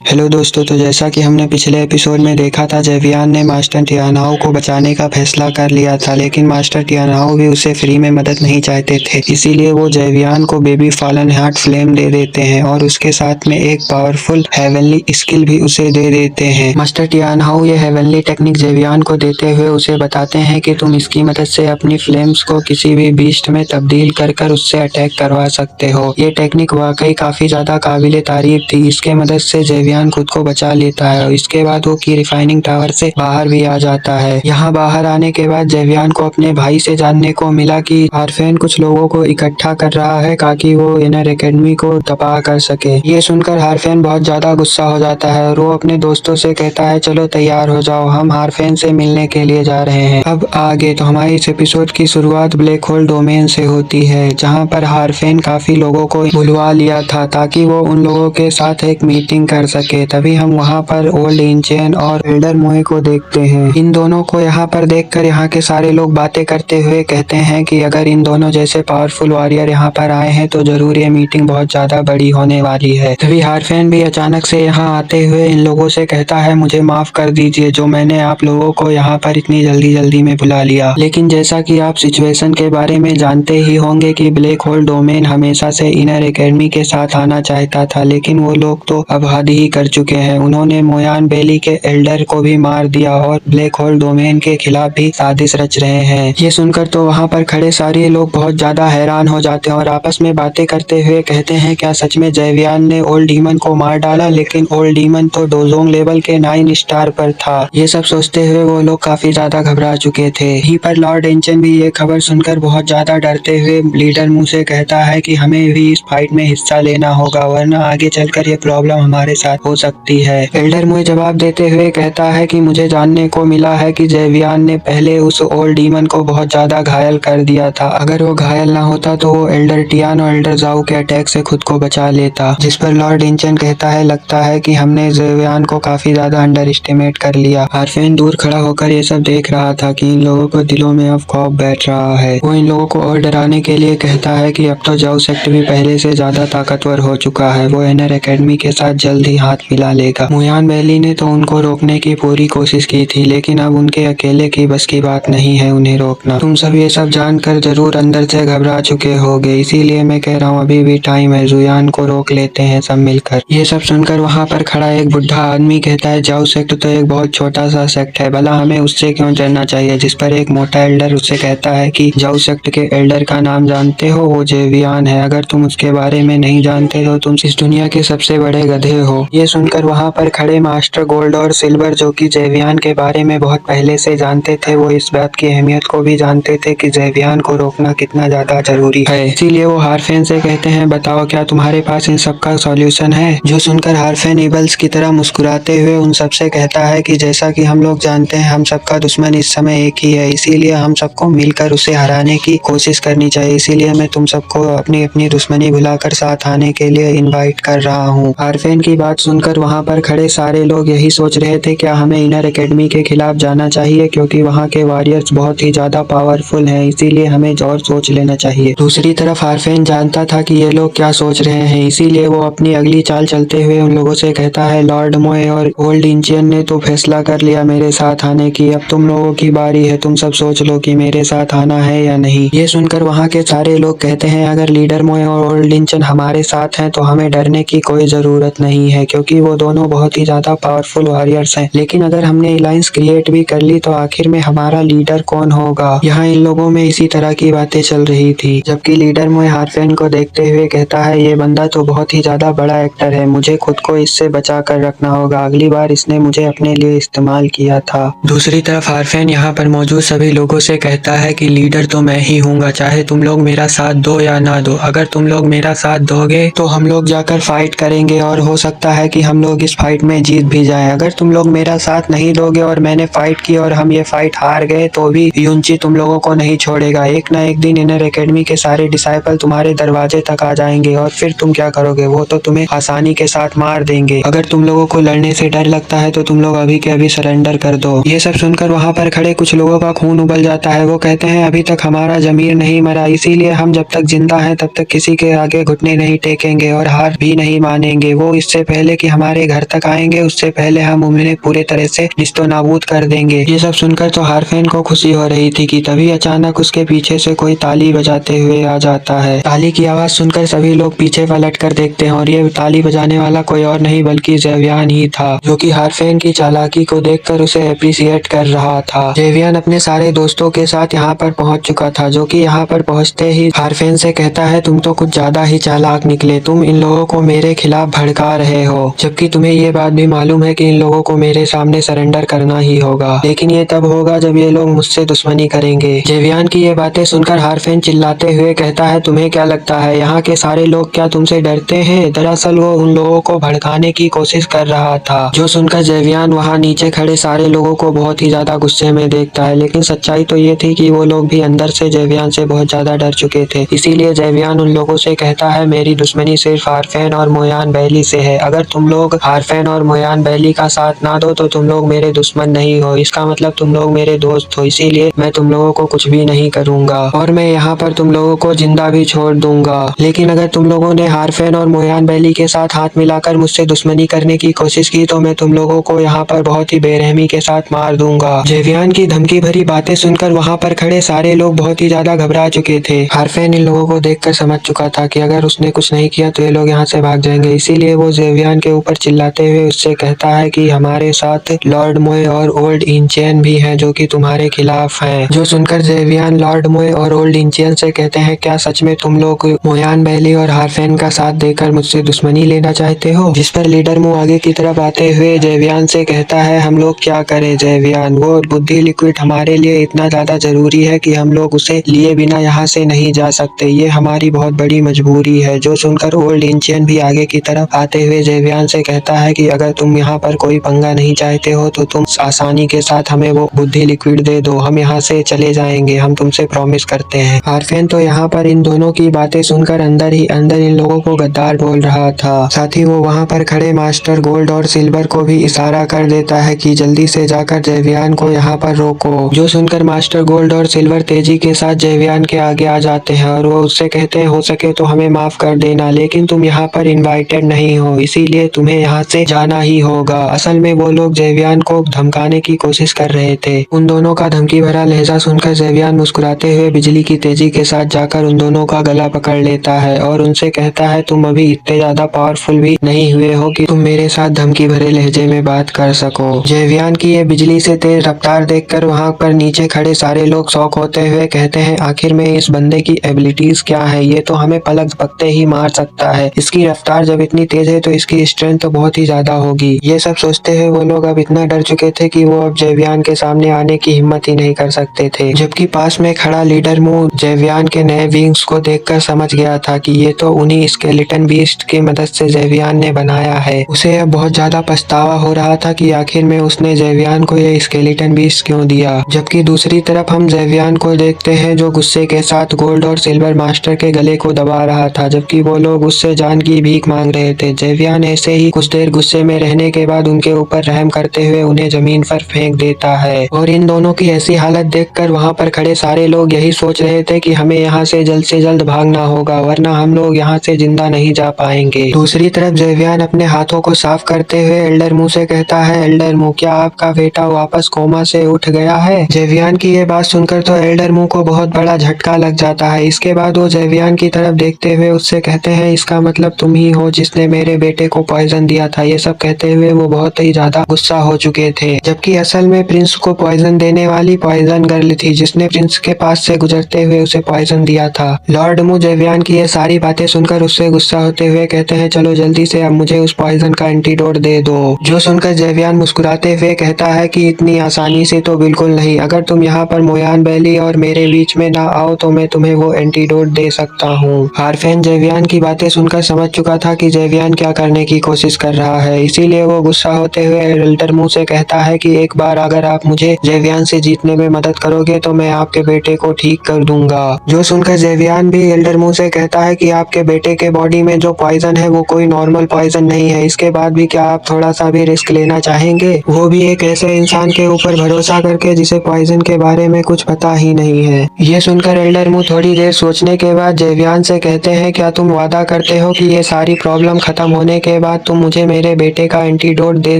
Hello दोस्तों, तो जैसा कि हमने पिछले एपिसोड में देखा था, जेवियान ने मास्टर टियानाओ को बचाने का फैसला कर लिया था, लेकिन मास्टर टियानाओ भी उसे फ्री में मदद नहीं चाहते थे। इसीलिए वो जेवियान को बेबी फॉलन हार्ट फ्लेम दे देते हैं और उसके साथ में एक पावरफुल हेवनली स्किल भी उसे दे देते हैं। मास्टर टियानाओ ये हेवनली टेक्निक जेवियान को देते हुए उसे बताते हैं कि तुम इसकी मदद से अपनी फ्लेम्स को किसी भी बीस्ट में तब्दील कर कर उससे अटैक करवा सकते हो। ये टेक्निक वाकई काफी ज्यादा काबिले तारीफ थी। इसके मदद से जेवियान खुद को बचा लेता है और इसके बाद वो की रिफाइनिंग टावर से बाहर भी आ जाता है। यहाँ बाहर आने के बाद जेवियान को अपने भाई से जानने को मिला कि हार्फेन कुछ लोगों को इकट्ठा कर रहा है ताकि वो इनर एकेडमी को तबाह कर सके। ये सुनकर हार्फेन बहुत ज्यादा गुस्सा हो जाता है और वो अपने दोस्तों से कहता है, चलो तैयार हो जाओ, हम हार्फेन से मिलने के लिए जा रहे हैं। अब आगे तो हमारी इस एपिसोड की शुरुआत ब्लैक होल डोमेन से होती है, जहाँ पर हार्फेन काफी लोगों को बुलवा लिया था ताकि वो उन लोगों के साथ एक मीटिंग कर सके। तभी हम वहाँ पर ओल्ड इंचेन और एल्डर मोए को देखते हैं। इन दोनों को यहाँ पर देखकर यहाँ के सारे लोग बातें करते हुए कहते हैं कि अगर इन दोनों जैसे पावरफुल वॉरियर यहाँ पर आए हैं तो जरूर ये मीटिंग बहुत ज्यादा बड़ी होने वाली है। तभी हार्फेन भी अचानक से यहाँ आते हुए इन लोगों से कहता है, मुझे माफ कर दीजिए जो मैंने आप लोगों को यहाँ पर इतनी जल्दी जल्दी में बुला लिया। लेकिन जैसा कि आप सिचुएशन के बारे में जानते ही होंगे कि ब्लैक होल डोमेन हमेशा से इनर एकेडमी के साथ आना चाहता था, लेकिन वो लोग तो अब हद ही कर चुके हैं। उन्होंने मोयान वैली के एल्डर को भी मार दिया और ब्लैक होल डोमेन के खिलाफ भी साजिश रच रहे हैं। ये सुनकर तो वहाँ पर खड़े सारे लोग बहुत ज्यादा हैरान हो जाते हैं और आपस में बातें करते हुए कहते हैं, क्या सच में जेवियान ने ओल्ड डीमन को मार डाला? लेकिन ओल्ड डीमन तो डोजोंग लेवल के 9 स्टार पर था। ये सब सोचते हुए वो लोग काफी ज्यादा घबरा चुके थे। यहीं पर लॉर्ड एंचन भी ये खबर सुनकर बहुत ज्यादा डरते हुए लीडर मुंह से कहता है कि हमें भी इस फाइट में हिस्सा लेना होगा, वरना आगे चलकर ये प्रॉब्लम हमारे साथ हो सकती है। एल्डर मुझे जवाब देते हुए कहता है कि मुझे जानने को मिला है कि जेवियान ने पहले उस ओल्ड डीमन को बहुत ज्यादा घायल कर दिया था। अगर वो घायल ना होता तो वो एल्डर टियान और एल्डर जाओ के अटैक से खुद को बचा लेता। जिस पर लॉर्ड इंचन कहता है, लगता है कि हमने जेवियान को काफी ज्यादा अंडर एस्टिमेट कर लिया। हार्फेन दूर खड़ा होकर ये सब देख रहा था कि इन लोगों को दिलों में अब खौफ बैठ रहा है। वो इन लोगों को और डराने के लिए कहता है कि अब तो जाओ सेक्ट भी पहले से ज्यादा ताकतवर हो चुका है, वो इनर एकेडमी के साथ जल्द ही हाथ मिला लेगा। मोयान वैली ने तो उनको रोकने की पूरी कोशिश की थी, लेकिन अब उनके अकेले की बस की बात नहीं है उन्हें रोकना। तुम सब ये सब जानकर जरूर अंदर से घबरा चुके होगे, इसीलिए मैं कह रहा हूँ अभी भी टाइम है, जुयान को रोक लेते हैं सब मिलकर। ये सब सुनकर वहाँ पर खड़ा एक बुढ़ा आदमी कहता है, जाओ सेक्ट तो एक बहुत छोटा सा सेक्ट है, भला हमें उससे क्यों डरना चाहिए? जिस पर एक मोटा एल्डर उससे कहता है कि जाओ सेक्ट के एल्डर का नाम जानते हो? वो जेवियान है। अगर तुम उसके बारे में नहीं जानते तो तुम इस दुनिया के सबसे बड़े गधे हो। ये सुनकर वहाँ पर खड़े मास्टर गोल्ड और सिल्वर, जो कि जेवियान के बारे में बहुत पहले से जानते थे, वो इस बात की अहमियत को भी जानते थे कि जेवियान को रोकना कितना ज्यादा जरूरी है। इसीलिए वो हार्फेन से कहते हैं, बताओ क्या तुम्हारे पास इन सब का सॉल्यूशन है? जो सुनकर हार्फेन एबल्स की तरह मुस्कुराते हुए उन सबसे कहता है कि जैसा कि हम लोग जानते हैं, हम सबका दुश्मन इस समय एक ही है, इसीलिए हम सबको मिलकर उसे हराने की कोशिश करनी चाहिए। इसीलिए मैं तुम सबको अपनी अपनी दुश्मनी भुलाकर साथ आने के लिए इनवाइट कर रहा हूँ। हार्फेन की बात सुनकर वहाँ पर खड़े सारे लोग यही सोच रहे थे, क्या हमें इनर एकेडमी के खिलाफ जाना चाहिए, क्योंकि वहाँ के वॉरियर्स बहुत ही ज्यादा पावरफुल हैं, इसीलिए हमें और सोच लेना चाहिए। दूसरी तरफ हार्फेन जानता था कि ये लोग क्या सोच रहे हैं, इसीलिए वो अपनी अगली चाल चलते हुए उन लोगों से कहता है, लॉर्ड मोए और ओल्ड इंचियन ने तो फैसला कर लिया मेरे साथ आने की, अब तुम लोगों की बारी है, तुम सब सोच लो कि मेरे साथ आना है या नहीं। ये सुनकर वहाँ के सारे लोग कहते हैं, अगर लीडर मोए और ओल्ड इंचियन हमारे साथ हैं तो हमें डरने की कोई जरूरत नहीं है, क्योंकि वो दोनों बहुत ही ज्यादा पावरफुल वॉरियर्स हैं। लेकिन अगर हमने अलायंस क्रिएट भी कर ली तो आखिर में हमारा लीडर कौन होगा? यहाँ इन लोगों में इसी तरह की बातें चल रही थी, जबकि लीडर मोए हार्फेन को देखते हुए कहता है, ये बंदा तो बहुत ही ज्यादा बड़ा एक्टर है, मुझे खुद को इससे बचा कर रखना होगा, अगली बार इसने मुझे अपने लिए इस्तेमाल किया था। दूसरी तरफ हार्फेन यहाँ पर मौजूद सभी लोगों से कहता है कि लीडर तो मैं ही हूँगा, चाहे तुम लोग मेरा साथ दो या ना दो। अगर तुम लोग मेरा साथ दोगे तो हम लोग जाकर फाइट करेंगे और हो सकता है कि हम लोग इस फाइट में जीत भी जाएं। अगर तुम लोग मेरा साथ नहीं दोगे और मैंने फाइट की और हम ये फाइट हार गए तो भी युनची तुम लोगों को नहीं छोड़ेगा। एक ना एक दिन इनर एकेडमी के सारे डिसाइपल तुम्हारे दरवाजे तक आ जाएंगे और फिर तुम क्या करोगे? वो तो तुम्हें आसानी के साथ मार देंगे। अगर तुम लोगों को लड़ने से डर लगता है तो तुम लोग अभी के अभी सरेंडर कर दो। ये सब सुनकर वहाँ पर खड़े कुछ लोगों का खून उबल जाता है। वो कहते हैं, अभी तक हमारा जमीर नहीं मरा, इसीलिए हम जब तक जिंदा हैं तब तक किसी के आगे घुटने नहीं टेकेंगे और हार भी नहीं मानेंगे। वो इससे पहले बोले कि हमारे घर तक आएंगे उससे पहले हम उन्हें पूरे तरह से निस्तो नाबूद कर देंगे। ये सब सुनकर तो हारफेन को खुशी हो रही थी कि तभी अचानक उसके पीछे से कोई ताली बजाते हुए आ जाता है। ताली की आवाज सुनकर सभी लोग पीछे पलट कर देखते हैं और ये ताली बजाने वाला कोई और नहीं बल्कि जेवियन ही था, जो कि हारफेन की चालाकी को देखकर उसे अप्रिशिएट कर रहा था। जेवियन अपने सारे दोस्तों के साथ यहाँ पर पहुंच चुका था, जो कि यहाँ पर पहुंचते ही हारफेन से कहता है तुम तो कुछ ज्यादा ही चालाक निकले, तुम इन लोगों को मेरे खिलाफ भड़का रहे हो, जबकि तुम्हें ये बात भी मालूम है कि इन लोगों को मेरे सामने सरेंडर करना ही होगा, लेकिन ये तब होगा जब ये लोग मुझसे दुश्मनी करेंगे। जेवियन की ये बातें सुनकर हारफेन चिल्लाते हुए कहता है तुम्हें क्या लगता है यहाँ के सारे लोग क्या तुमसे डरते हैं? दरअसल वो उन लोगों को भड़काने की कोशिश कर रहा था। जो सुनकर जेवियन वहाँ नीचे खड़े सारे लोगों को बहुत ही ज्यादा गुस्से में देखता है, लेकिन सच्चाई तो ये थी कि वो लोग भी अंदर से जेवियन से बहुत ज्यादा डर चुके थे। इसीलिए जेवियन उन लोगों से कहता है मेरी दुश्मनी सिर्फ हारफेन और मोयान बैली से है, अगर तुम लोग हारफेन और मोयान बैली का साथ ना दो तो तुम लोग मेरे दुश्मन नहीं हो, इसका मतलब तुम लोग मेरे दोस्त हो, इसीलिए मैं तुम लोगों को कुछ भी नहीं करूंगा और मैं यहाँ पर तुम लोगों को जिंदा भी छोड़ दूंगा। लेकिन अगर तुम लोगों ने हारफेन और मोयान बैली के साथ हाथ मिलाकर मुझसे दुश्मनी करने की कोशिश की तो मैं तुम लोगों को यहाँ पर बहुत ही बेरहमी के साथ मार दूंगा। जेवियन की धमकी भरी बातें सुनकर वहाँ पर खड़े सारे लोग बहुत ही ज्यादा घबरा चुके थे। हारफेन इन लोगों को देखकर समझ चुका था कि अगर उसने कुछ नहीं किया तो ये लोग यहाँ से भाग जाएंगे, इसीलिए वो जेवियन के ऊपर चिल्लाते हुए उससे कहता है कि हमारे साथ लॉर्ड मोए और ओल्ड इंचेन भी हैं जो कि तुम्हारे खिलाफ हैं। जो सुनकर जेवियन लॉर्ड मोए और ओल्ड इंचेन से कहते हैं क्या सच में तुम लोग मोयान बैली और हारफेन का साथ देकर मुझसे दुश्मनी लेना चाहते हो? जिस पर लीडर मुंह आगे की तरफ आते हुए जेवियन से कहता है हम लोग क्या करें जेवियन, वो बुद्धि लिक्विड हमारे लिए इतना ज्यादा जरूरी है कि हम लोग उसे लिए बिना यहाँ से नहीं जा सकते, ये हमारी बहुत बड़ी मजबूरी है। जो सुनकर ओल्ड इंचियन भी आगे की तरफ आते हुए जेवियन से कहता है कि अगर तुम यहाँ पर कोई पंगा नहीं चाहते हो तो तुम आसानी के साथ हमें वो बुद्धि लिक्विड दे दो, हम यहाँ से चले जाएंगे, हम तुमसे प्रॉमिस करते हैं। हारफेन तो यहाँ पर इन दोनों की बातें सुनकर अंदर ही अंदर इन लोगों को गद्दार बोल रहा था। साथ ही वो वहाँ पर खड़े मास्टर गोल्ड और सिल्वर को भी इशारा कर देता है कि जल्दी से जाकर जेवियन को यहाँ पर रोको। जो सुनकर मास्टर गोल्ड और सिल्वर तेजी के साथ जेवियन के आगे आ जाते हैं और वो उससे कहते हैं हो सके तो हमें माफ कर देना, लेकिन तुम यहाँ पर इनवाइटेड नहीं हो, इसीलिए तुम्हें यहाँ से जाना ही होगा। असल में वो लोग जेवियन को धमकाने की कोशिश कर रहे थे। उन दोनों का धमकी भरा लहजा सुनकर जेवियन मुस्कुराते हुए बिजली की तेजी के साथ जाकर उन दोनों का गला पकड़ लेता है और उनसे कहता है तुम अभी इतने ज्यादा पावरफुल भी नहीं हुए हो कि तुम मेरे साथ धमकी भरे लहजे में बात कर सको। जेवियन की ये बिजली से तेज रफ्तार देखकर वहाँ पर नीचे खड़े सारे लोग शॉक होते हुए कहते हैं आखिर में इस बंदे की एबिलिटीज क्या है, ये तो हमें पलक झपकते ही मार सकता है, इसकी रफ्तार जब इतनी तेज है तो इसकी स्ट्रेंथ तो बहुत ही ज्यादा होगी। ये सब सोचते हुए वो लोग अब इतना डर चुके थे कि वो अब जेवियन के सामने आने की हिम्मत ही नहीं कर सकते थे, जबकि पास में खड़ा लीडर मुंह जेवियन के नए विंग्स को देखकर समझ गया था कि ये तो उन्हीं स्केलेटन बीस्ट की मदद से जेवियन ने बनाया है। उसे अब बहुत ज्यादा पछतावा हो रहा था कि आखिर में उसने जेवियन को ये स्केलेटन बीस्ट क्यों दिया। जबकि दूसरी तरफ हम जेवियन को देखते हैं जो गुस्से के साथ गोल्ड और सिल्वर मास्टर के गले को दबा रहा था, जबकि वो लोग उससे जान की भीख मांग रहे थे। जेवियन ऐसे ही कुछ देर गुस्से में रहने के बाद उनके ऊपर रहम करते हुए उन्हें जमीन पर फेंक देता है और इन दोनों की ऐसी हालत देखकर वहाँ पर खड़े सारे लोग यही सोच रहे थे कि हमें यहाँ से जल्द भागना होगा वरना हम लोग यहाँ से जिंदा नहीं जा पाएंगे। दूसरी तरफ जेवियन अपने हाथों को साफ करते हुए एल्डर मुंह से कहता है एल्डर मुंह क्या आपका बेटा वापस कोमा से उठ गया है? जेवियन की ये बात सुनकर तो एल्डर मुंह को बहुत बड़ा झटका लग जाता है। इसके बाद वो जेवियन की तरफ देखते हुए उससे कहते हैं इसका मतलब तुम ही हो जिसने मेरे बेटे को पॉइजन दिया था। ये सब कहते हुए वो बहुत ही ज्यादा गुस्सा हो चुके थे, जबकि असल में प्रिंस को पॉइजन देने वाली पॉइजन गर्ल थी जिसने प्रिंस के पास से गुजरते हुए उसे पॉइजन दिया था। लॉर्ड मुंह जेवियन की ये सारी बातें सुनकर उससे गुस्सा होते हुए कहते हैं चलो जल्दी से अब मुझे उस पॉइजन का एंटीडोट दे दो। जो सुनकर जेवियन मुस्कुराते हुए कहता है कि इतनी आसानी से तो बिल्कुल नहीं, अगर तुम यहाँ पर मोयान बैली और मेरे बीच में ना आओ तो मैं तुम्हें वो एंटीडोट दे सकता हूँ। हारफेन जेवियन की बातें सुनकर समझ चुका था कि जेवियन क्या करने की कोशिश कर रहा है, इसीलिए वो गुस्सा होते हुए एल्डर मुंह से कहता है कि एक बार अगर आप मुझे जेवियन से जीतने में मदद करोगे तो मैं आपके बेटे को ठीक कर दूंगा। जो सुनकर जेवियन भी एल्डर मुंह से कहता है कि आपके बेटे के बॉडी में जो पॉइजन है वो कोई नॉर्मल पॉइजन नहीं है, इसके बाद भी क्या आप थोड़ा सा भी रिस्क लेना चाहेंगे, वो भी एक ऐसे इंसान के ऊपर भरोसा करके जिसे पॉइजन के बारे में कुछ पता ही नहीं है। ये सुनकर एल्डर मुंह थोड़ी देर सोचने के बाद जेवियन से कहते हैं क्या तुम वादा करते हो कि ये सारी प्रॉब्लम खत्म होने के बाद तुम मुझे मेरे बेटे का एंटीडोट दे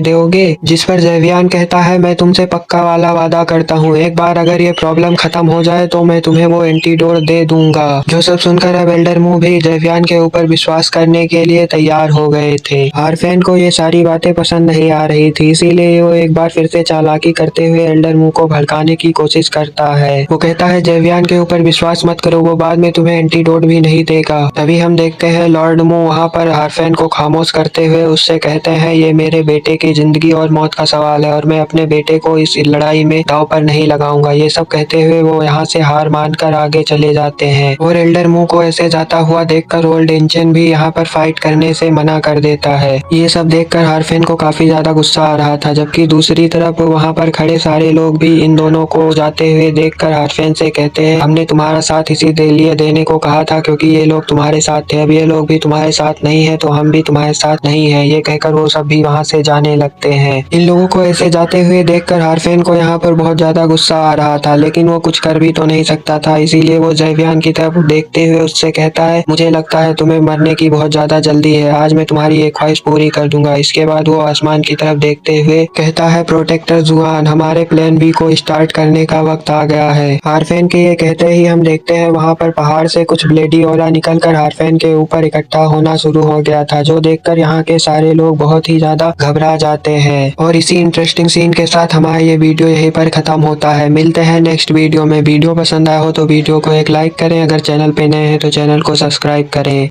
दोगे? जिस पर जेवियन कहता है, मैं तुमसे पक्का वाला वादा करता हूँ, एक बार अगर ये प्रॉब्लम खत्म हो जाए तो मैं तुम्हें वो एंटीडोट दे दूंगा। जो सब सुनकर अब एल्डर मुंह भी जेवियन के ऊपर विश्वास करने के लिए तैयार हो गए थे। हार्फेन को ये सारी बातें पसंद नहीं आ रही थी, इसीलिए वो एक बार फिर से चालाकी करते हुए एल्डर मुंह को भड़काने की कोशिश करता है। वो कहता है, जेवियन के ऊपर विश्वास मत करो, वो बाद में तुम्हें एंटीडोट भी नहीं देगा। तभी हम देखते हैं लॉर्ड मू वहाँ पर हार्फेन को खामोश करते हुए उससे कहते हैं, ये मेरे बेटे की जिंदगी और मौत का सवाल है और मैं अपने बेटे को इस लड़ाई में दांव पर नहीं लगाऊंगा। ये सब कहते हुए वो यहाँ से हार मानकर आगे चले जाते हैं और एल्डर मू को ऐसे जाता हुआ देखकर ओल्ड एंशिएंट भी यहाँ पर फाइट करने से मना कर देता है। ये सब देखकर हार्फेन को काफी ज्यादा गुस्सा आ रहा था, जबकि दूसरी तरफ वहाँ पर खड़े सारे लोग भी इन दोनों को जाते हुए देखकर हार्फेन से कहते हैं, हमने तुम्हारा साथ इसी लिए देने को कहा था क्योंकि ये लोग तुम्हारे साथ थे, अब ये लोग भी तुम्हारे साथ नहीं है तो हम भी तुम्हारे साथ नहीं है। ये कहकर वो सब भी वहाँ से जाने लगते हैं। इन लोगों को ऐसे जाते हुए देखकर हार्फेन को यहाँ पर बहुत ज्यादा गुस्सा आ रहा था, लेकिन वो कुछ कर भी तो नहीं सकता था, इसीलिए वो जेवियन की तरफ देखते हुए उससे कहता है, मुझे लगता है तुम्हें मरने की बहुत ज्यादा जल्दी है, आज मैं तुम्हारी एक ख्वाहिश पूरी कर दूंगा। इसके बाद वो आसमान की तरफ देखते हुए कहता है, प्रोटेक्टर जुआन, हमारे प्लान बी को स्टार्ट करने का वक्त आ गया है। हार्फेन के ये कहते ही हम देखते हैं वहाँ पर पहाड़ से कुछ ब्लेडी ओला निकलकर हार्फेन के ऊपर इकट्ठा होना शुरू हो गया था, जो देखकर यहाँ के सारे लोग बहुत ही ज्यादा घबरा जाते हैं। और इसी इंटरेस्टिंग सीन के साथ हमारा ये वीडियो यहीं पर खत्म होता है। मिलते हैं नेक्स्ट वीडियो में। वीडियो पसंद आया हो तो वीडियो को एक लाइक करें, अगर चैनल पे नए हैं तो चैनल को सब्सक्राइब करें।